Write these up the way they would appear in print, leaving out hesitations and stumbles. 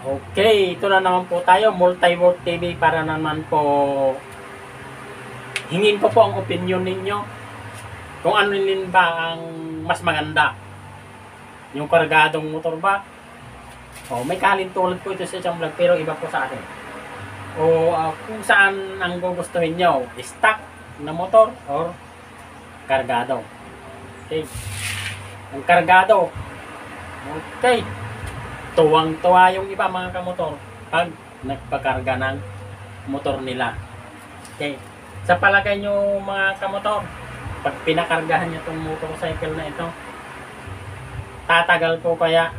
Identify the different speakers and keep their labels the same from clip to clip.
Speaker 1: Okay, ito na naman po tayo, Multi-World TV, para naman po hingin ko po ang opinion ninyo kung ano din ba ang mas maganda, yung kargadong motor ba may kalintulad po ito sa isang vlog pero iba po sa atin, o kung saan ang gugustuhin nyo, stock na motor or kargado. Okay, ang kargado, okay, tuwang-tuwa yung iba mga kamotor pag nagpakarga ng motor nila. Okay, sa palagay nyo mga kamotor, pag pinakargahan nyo itong motorcycle na ito, tatagal po kaya?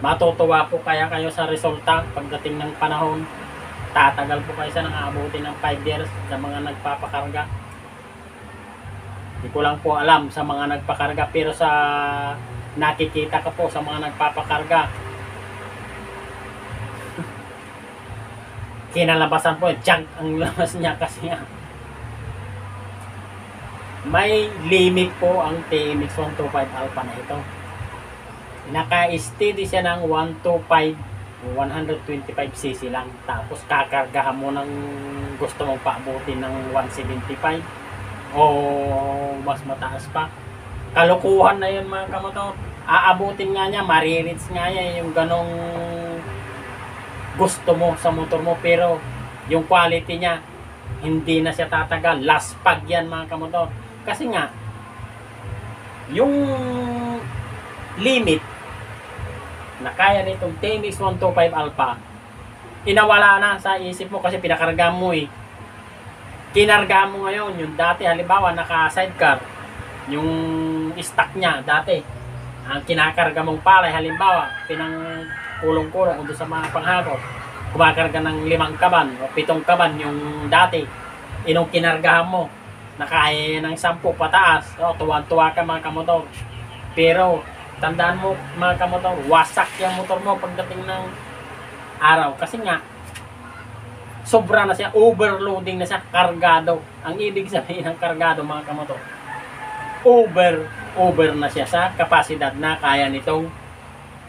Speaker 1: Matutuwa po kaya kayo sa resulta pagdating ng panahon? Tatagal po kayo sa nang-aabutin ng 5 years sa mga nagpapakarga? Hindi ko lang po alam sa mga nagpakarga, pero sa nakikita ko po sa mga nagpapakarga, kinalabasan po, junk ang labas niya kasi nga may limit po ang TMX 125 Alpha na ito. Naka-steady siya ng 125 125cc lang, tapos kakargahan mo ng gusto mong paabutin ng 175 o mas mataas pa. Kalukuhan na yun mga kamotor. Aabutin nga niya, maririts nga niya yung ganong gusto mo sa motor mo, pero yung quality niya hindi na siya tatagal. Last pag yan mga kamotor. Kasi nga yung limit na kaya nitong TMX 125 Alpha inawala na sa isip mo kasi pinakarga mo kinarga mo ngayon. Yung dati halimbawa naka sidecar, yung stock niya dati, ang kinakarga mong palay halimbawa pinang kulong-kulong o sa mga panghakot, kumakarga ng 5 kaban o 7 kaban yung dati, inong kinargahan mo nakaya ng 10 pataas, tuwan-tuwa ka mga kamotor. Pero tandaan mo mga kamotor, wasak yung motor mo pagdating ng araw kasi nga sobra na siya, overloading na siya, kargado. Ang ibig sabihin ng kargado mga kamotor, over na siya sa kapasidad na kaya nitong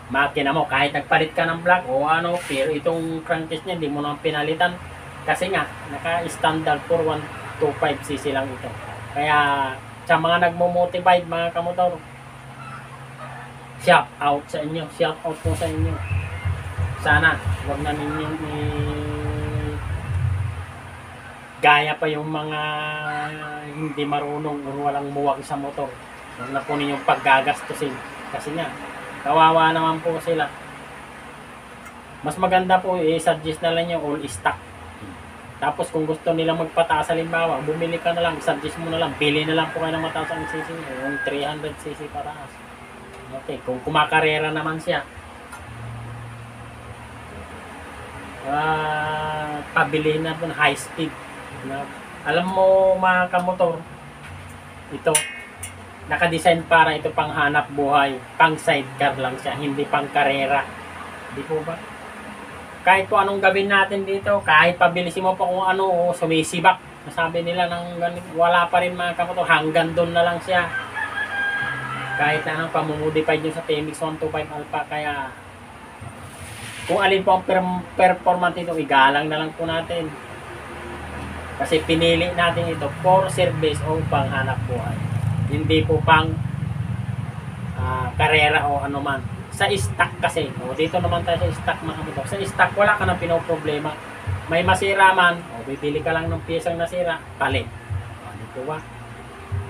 Speaker 1: makina mo. Kahit nagpalit ka ng block o ano, pero itong crankcase niya hindi mo nang pinalitan kasi nga naka-standard for 125cc lang ito. Kaya sa mga nagmo-motivate mga kamotor, shout out sa inyo, shout out po sa inyo. Sana wag na ninyong gaya pa yung mga hindi marunong o walang muwang sa motor. Huwag na po ninyong paggagastusin kasi nga kawawa naman po sila. Mas maganda po i-suggest na lang yung all stock. Tapos kung gusto nila magpataas halimbawa, bumili ka na lang, suggest mo na lang, pili na lang po kayo ng mataas ang cc, yung 300cc pataas. Okay, kung kumakarera naman siya, pabili na po ng high speed. Alam mo mga kamotor, ito nakadesign para ito pang hanap buhay, pang sidecar lang siya, hindi pang karera. Di po ba? Kahit po anong gawin natin dito, kahit pabilisin mo pa kung ano, sumisibak, nasabi nila ng wala pa rin mga kamotor, hanggang doon na lang siya. Kahit na anong pamumodify nyo sa TMX 125 Alpha. Kaya kung alin po ang performance ito, igalang na lang po natin. Kasi pinili natin ito for service o pang hanap buhay, hindi po pang karera o ano man. Sa stock kasi, dito naman tayo sa stock mga kamotor. Sa stock wala ka nang pinoproblema. May masira man, bibili ka lang ng piyesang nasira, palit. Dito ba?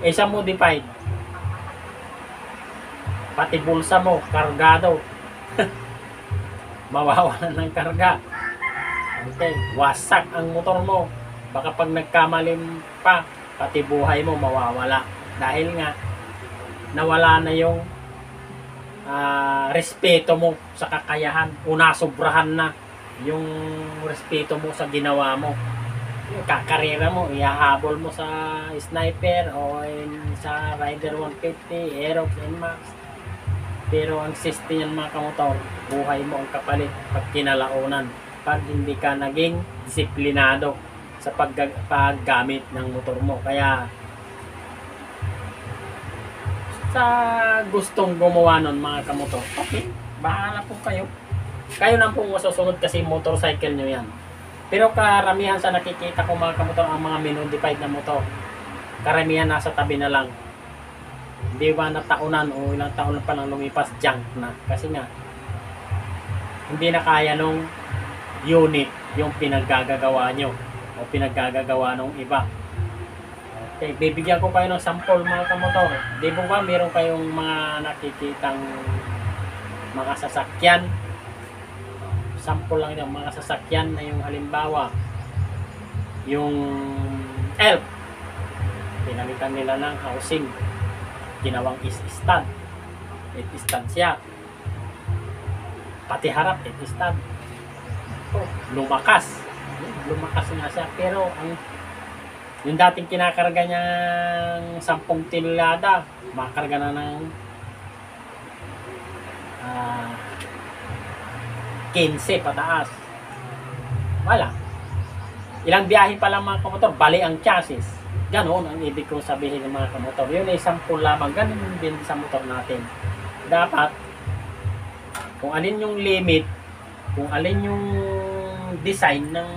Speaker 1: Sa modified, pati bulsa mo, kargado. Mawawalan ng karga. Okay, wasak ang motor mo. Baka pag nagkamalim pa, pati buhay mo mawawala. Dahil nga, nawala na yung respeto mo sa kakayahan. Sobrahan na yung respeto mo sa ginawa mo. Yung kakarera mo, ihahabol mo sa sniper o sa Rider 150, Aerox, NMAX. Pero ang system yan mga kamotor, buhay mo ang kapalit pag kinalaunan, pag hindi ka naging disiplinado sa paggamit ng motor mo. Kaya sa gustong gumawa nun mga kamotor, okay, bahala po kayo. kayo na pong masusunod kasi motorcycle nyo yan. Pero karamihan sa nakikita ko mga kamotor, ang mga minodified na motor, karamihan nasa tabi na lang. Hindi ba na taunan o ilang taon pa lang lumipas, junk na. Kasi nga, hindi na kaya nung unit yung pinaggagawa nyo o pinaggagawa ng iba. Okay, bibigyan ko kayo ng sample mga kamotor. Di ba meron kayong mga nakikitang mga sasakyan? Sample lang yung mga sasakyan na yung halimbawa, yung elf, pinalitan nila ng housing, ginawang is-stand. It-stand siya. Pati harap, it-stand. Oh, lumakas. Lumakas nga siya. Pero yung dating kinakarga niyang 10 tonelada, makarga na ng 15 pataas. Wala. Ilang biyahe pa lang mga kamotor, bali ang chassis. Ganon ang ibig kong sabihin ng mga kamotor. Yun ay 10 lamang. Ganon din sa motor natin. Dapat, kung alin yung limit, kung alin yung design ng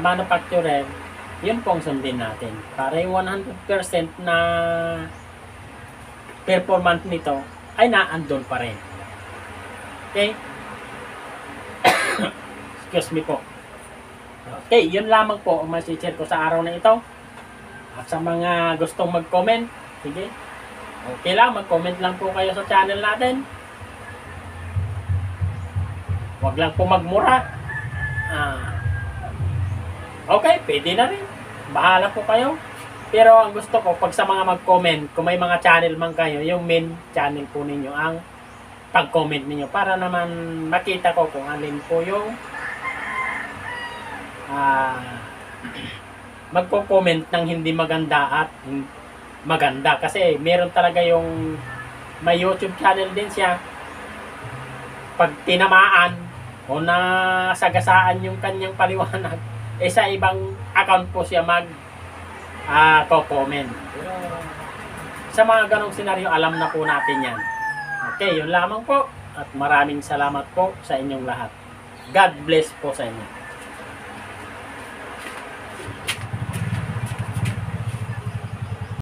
Speaker 1: manufacturer, yun pong sundin natin. Para yung 100% na performance nito ay naandun pa rin. Okay? Excuse me po. Okay, yun lamang po ang masishare ko sa araw na ito. At sa mga gustong mag-comment, sige, okay lang, mag-comment lang po kayo sa channel natin. Huwag lang po magmura. Okay, pwede na rin. Bahala po kayo. Pero ang gusto ko, pag sa mga mag-comment, kung may mga channel man kayo, yung main channel po ninyo ang pag-comment ninyo para naman makita ko kung alin po yung magpo-comment ng hindi maganda at maganda. Kasi meron talaga yung may YouTube channel din siya. Pag tinamaan o nasagasaan yung kanyang paliwanag, sa ibang account po siya comment. Sa mga ganong senaryo, alam na po natin yan. Okay, yun lamang po. At maraming salamat po sa inyong lahat. God bless po sa inyo.